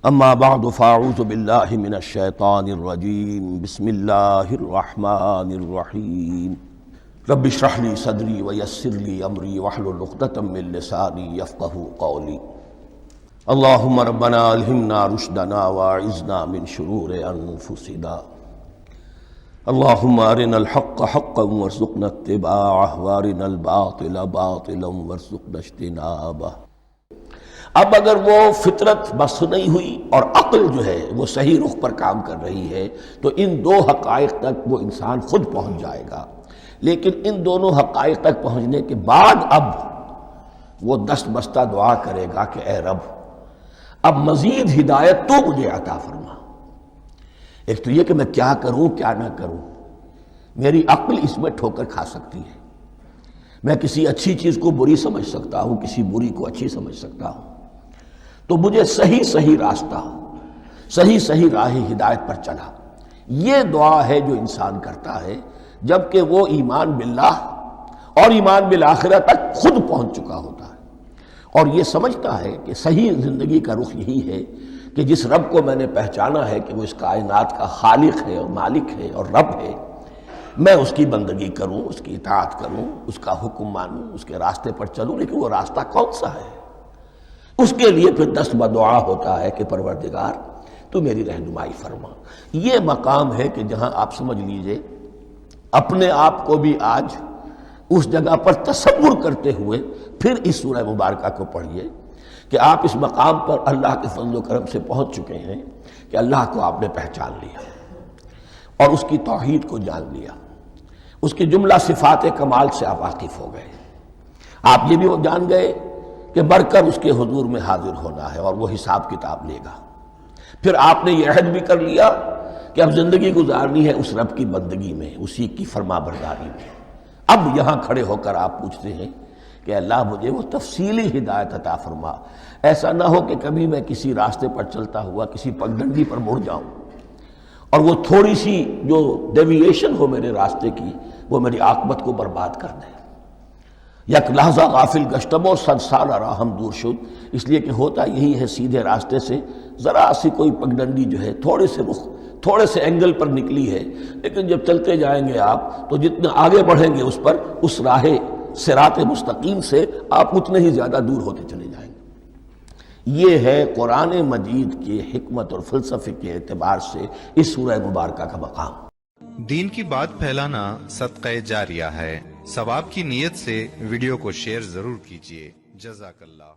اما بعد فاعوذ باللہ من الشیطان الرجیم بسم اللہ الرحمن الرحیم رب اشرح لی صدری ویسر لی امری واحلل عقدۃ من لسانی یفقہوا قولی اللہم ربنا الہمنا رشدنا واعذنا من شرور انفسنا اللہم ارنا الحق حقا وارزقنا اتباعہ وارنا الباطل باطلا وارزقنا اجتنابہ۔ اب اگر وہ فطرت بس نہیں ہوئی اور عقل جو ہے وہ صحیح رخ پر کام کر رہی ہے تو ان دو حقائق تک وہ انسان خود پہنچ جائے گا، لیکن ان دونوں حقائق تک پہنچنے کے بعد اب وہ دست بستہ دعا کرے گا کہ اے رب اب مزید ہدایت تو مجھے عطا فرما۔ ایک تو یہ کہ میں کیا کروں کیا نہ کروں، میری عقل اس میں ٹھوکر کھا سکتی ہے، میں کسی اچھی چیز کو بری سمجھ سکتا ہوں، کسی بری کو اچھی سمجھ سکتا ہوں، تو مجھے صحیح راستہ، صحیح راہ ہدایت پر چلا۔ یہ دعا ہے جو انسان کرتا ہے جبکہ وہ ایمان باللہ اور ایمان بالآخرہ تک خود پہنچ چکا ہوتا ہے اور یہ سمجھتا ہے کہ صحیح زندگی کا رخ یہی ہے کہ جس رب کو میں نے پہچانا ہے کہ وہ اس کائنات کا خالق ہے اور مالک ہے اور رب ہے، میں اس کی بندگی کروں، اس کی اطاعت کروں، اس کا حکم مانوں، اس کے راستے پر چلوں۔ لیکن وہ راستہ کون سا ہے؟ اس کے لیے پھر دست بدعا ہوتا ہے کہ پروردگار تو میری رہنمائی فرما۔ یہ مقام ہے کہ جہاں آپ سمجھ لیجئے اپنے آپ کو بھی آج اس جگہ پر تصور کرتے ہوئے پھر اس سورہ مبارکہ کو پڑھیے کہ آپ اس مقام پر اللہ کے فضل و کرم سے پہنچ چکے ہیں کہ اللہ کو آپ نے پہچان لیا اور اس کی توحید کو جان لیا، اس کی جملہ صفات کمال سے آپ واقف ہو گئے۔ آپ یہ بھی جان گئے کہ بڑھ کر اس کے حضور میں حاضر ہونا ہے اور وہ حساب کتاب لے گا۔ پھر آپ نے یہ عہد بھی کر لیا کہ اب زندگی گزارنی ہے اس رب کی بندگی میں، اسی کی فرما برداری میں۔ اب یہاں کھڑے ہو کر آپ پوچھتے ہیں کہ اللہ مجھے وہ تفصیلی ہدایت عطا فرما، ایسا نہ ہو کہ کبھی میں کسی راستے پر چلتا ہوا کسی پگڈنڈی پر مڑ جاؤں اور وہ تھوڑی سی جو ڈیوییشن ہو میرے راستے کی وہ میری عاقبت کو برباد کر دے۔ یک لحظہ غافل گشتم و صد سال راہم دور شد، اس لیے کہ ہوتا یہی ہے سیدھے راستے سے ذرا سی کوئی پگڈنڈی جو ہے تھوڑے سے اینگل پر نکلی ہے، لیکن جب چلتے جائیں گے آپ تو جتنا آگے بڑھیں گے اس پر، اس راہ صراط مستقیم سے آپ اتنے ہی زیادہ دور ہوتے چلے جائیں گے۔ یہ ہے قرآن مجید کی حکمت اور فلسفے کے اعتبار سے اس سورہ مبارکہ کا مقام۔ دین کی بات پھیلانا صدقہ جاریہ ہے، ثواب کی نیت سے ویڈیو کو شیئر ضرور کیجیے۔ جزاک اللہ۔